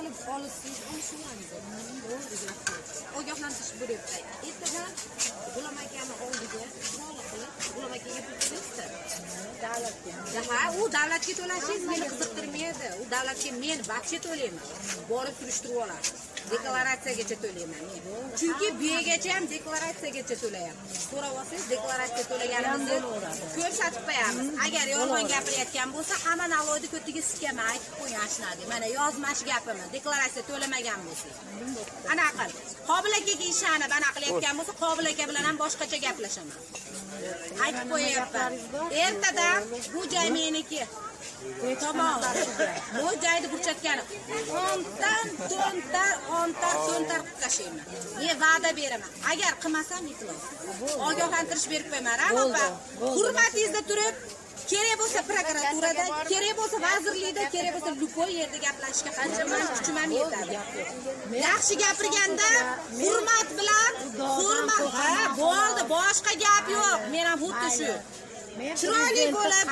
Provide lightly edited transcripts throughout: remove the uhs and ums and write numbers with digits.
qilib olishsiz, olishingiz. Ogohlantirish bo'lyapti. Ertadan G'ulom akani oldiga soliq qilib, G'ulom akaga pul berishdi. Davlatga. Ha, u davlatga to'lashingiz meni qiziqtirmaydi. U davlatga men vaqtcha to'layman. Borib surishtirib oladi. Deklaratsiyagacha to'layman men. Chunki buyagacha ham deklaratsiyagacha to'layapman. So'rab olsangiz deklaratsiya to'laganimizni ko'rsatib qo'yamiz. Agar yolg'on gapirayotgan bo'lsa, hamma navoiyda ko'tiga sikaman aytib qo'ying ashnadi. Mana yozmash gapimni, deklaratsiya to'lamagan bo'lsa. Anaqa Qobil akaga ishonib anaqa qilayotgan bo'lsa, Qobil aka bilan ham boshqacha gaplashaman. Aytib qo'yapman. Ertadan bu joy meniki. Tamam. Bu joyni burchatgani. Ontar qilib tashlayman. Men va'da beraman. Agar qilmasam iflos. Ogohlantirish berib qo'yman. Opa, hurmatingizda turib, kerak bo'lsa prokuraturada, kerak bo'lsa vazirlikda, kerak bo'lsa любой yerda gaplashishga qancha men kuchim ham yetadi. Yaxshi gapirganda hurmat bilan, bo'ldi, boshqa gap yo'q. Men ham xuddi shu. Chiroyli bo'lib,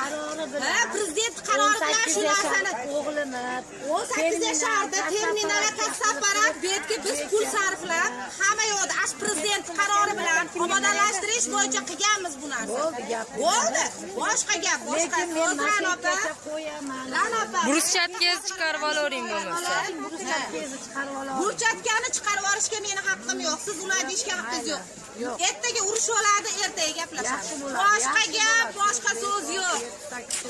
prezident qarori bilan shu narsani o'g'limiz 18 yoshlarda terminalga safarat betga biz pul sarflab, hamma yo'qda ash prezident qarori bilan obodonlashtirish bo'yicha qilganmiz bu narsani. Bo'ldi. Boshqa gap, boshqa so'zlarni opa qo'yaman. Burchatkangizni chiqarib olavering bo'lmasa. Burchatkani chiqarib olishga meni haqqim yo'q. Siz ularni deyishga haqqingiz yo'q. Ertaga urush oladi, ertaga gaplashamiz. Boshqa gap, boshqa so'z yo'q.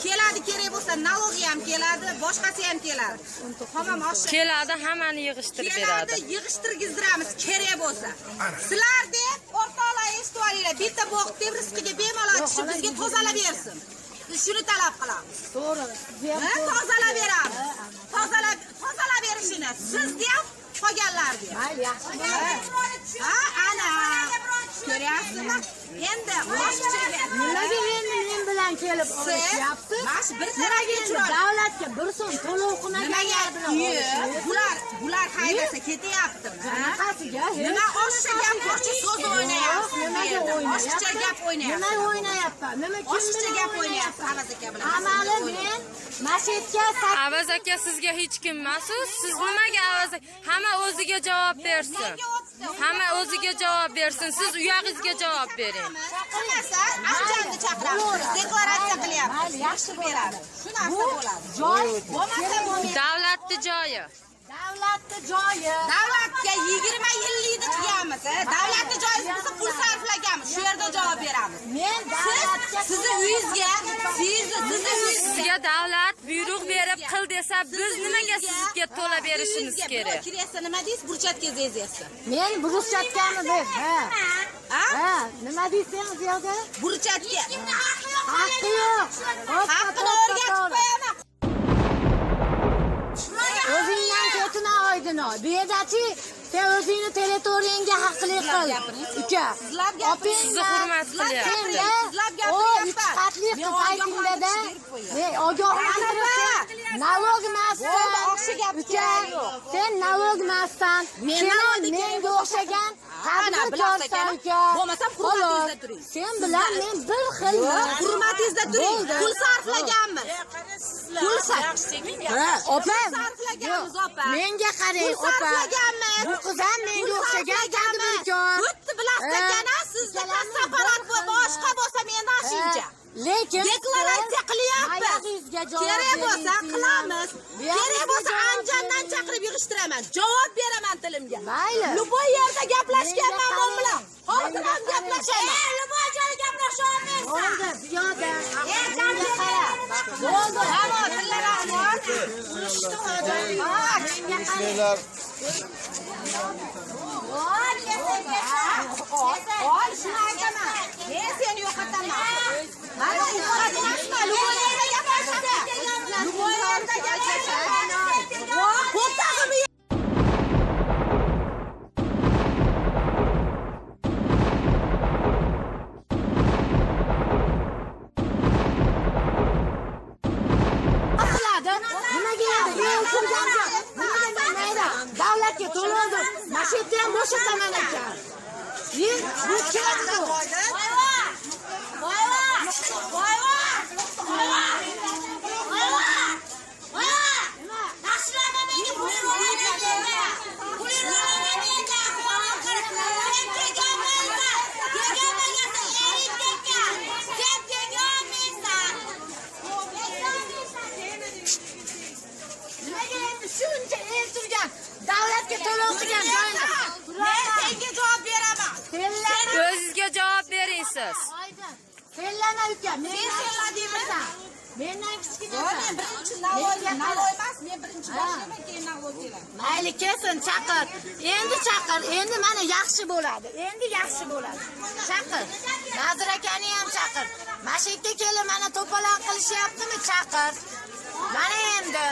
Keladi, kerak bo'lsa nalogi ham keladi, boshqasi ham keladi. Tamam, oshib. Keladi, hammani yig'ishtirib beradi. Keladi, yig'ishtirgizdiramiz, kerak bo'lsa. Sizlar deb o'rtoqlar eshitib olinglar, bitta boq deb rizqiga bemalol chiqib bizga tozalab bersin. Biz shuni talab qilamiz. To'g'ri. Tozalab beramiz. Tozalab berishini sizga ham qolganlarga. Mayli, yaxshi. Ha, ana. Ko'ryapsizmi? Endi boshqacha nimaga endi men bilan kelib olishyapsiz? Mana bir taraga davlatga bir so'm to'lov qilmaganlar bilan bular haydasa ketyaptimi? Qanaqasiga? Nima oshcha gap, boshqa so'z o'ynayapsiz? Nimaga o'ynayapsiz? Oshcha gap o'ynayapsiz. Nima o'ynayapman? Nima kim oshcha gap o'ynayapsiz? Avaz aka bilan. Amali men masjidga Avaz aka sizga hech kim emas-ku. Siz nimaga Avaz aka? Hamma o'ziga javob bersin. Hamma o'ziga javob bersin. Siz uyog'ingizga javob bering. Qilmasa, Ahjanni chaqiramiz. Deklaratsiya qilyapmiz. Yaxshi beradi. Shu narsa bo'ladi. Joy bo'lmasa bo'lmaydi. Davlatning joyi. Davlatning joyi. Davlatga 20 yillikni qilganmiz. Davlatning joyi biz pul sarflaganmiz. Shu yerda javob beramiz. Men davlatga sizni uyingizga, sizga davlat buyruq berib qil desa, biz nimaga sizga to'la berishimiz kerak? Kirasa nima deysiz? Burchatkangiz esa. Men burchatganmi deb. Ha, nima deysiz yo'qa? Burchatga. Haqqi yo'q. Haqqini o'rgatib qo'yaman. O'zingdan ketma oydinoy. Bu yerdachi sen o'zingni territoriyangga haqli qil. Uka. Sizni hurmat qilyapti. O 3 qatli qiz aytingda-da. Men ogohlantirib nalog emassan. Uka. Sen nalog emassan. Menga o'xshagan qadri ko'rsan uka. Bo'lmasam hurmatingizda turing. Sen bilan men bir xilman. Hurmatingizda turing. Pul sarflaganmiz. Pul opa. Sarflaganmiz opa. Menga qarang opa. Sarflaganmiz. Bu qiz ham menga o'xshagan tadbirkor. Bitta bilasizlar, sizga safarat boshqa bo'lsa mendan shuncha. Lekin deklaratsiya qilyapmiz. Kerak bo'lsa qilamiz. Kerak bo'lsa Anjandan chaqirib yig'ishtiraman. Javob beraman tilimga. Mayli. Любой yerda gaplashganman men bilan. Hozir ham gaplashaman. Любой joyda gaplasha olmaysan. Bo'ldi, piyoda. Menga qara. Bo'ldi. Hamma tillaram bor. Urishdi hozir. Menga qara. Ol, shuni aytaman. Men seni yo'qotaman. Mana yo'qotmasma, любой yerda gaplashadi. Любой yerda gaplashadi. Qo'tag'im davlatga to'lovdi. Masjidni ham bo'shataman ekan. Bu kerakmi? shuncha el turgan, davlatga to'lov qilgan joyda. Men senga javob beraman. O'zingizga javob bering siz. Sellana uka, men selladingmi? mendan kichkina. Men birinchi Navoiy emas, men birinchi boshlaman, keyin Navoiy kelaman. Mayli kelsin, chaqir. Endi chaqir, endi mana yaxshi bo'ladi. Endi yaxshi bo'ladi. Chaqir. Nazir akani ham chaqir. Mashikka kelib mana to'polon qilishyaptimi? Chaqir. Mana endi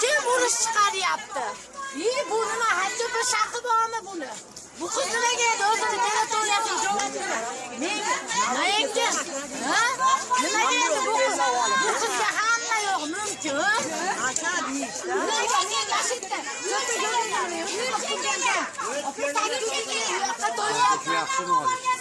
kim urush chiqaryapti? Bu nima? Hatto bir shaqi bormi buni? Bu qiz nimaga edi? O'zini territoriyasiga jo'natdi. Menga, ha? Nimaga edi bu qiz? Bu qizga hamma yo'q mumkin. Aka deyishdi. Nimaga men Mashikda yo'qda yo'qda. Yo'qqa to'yapti.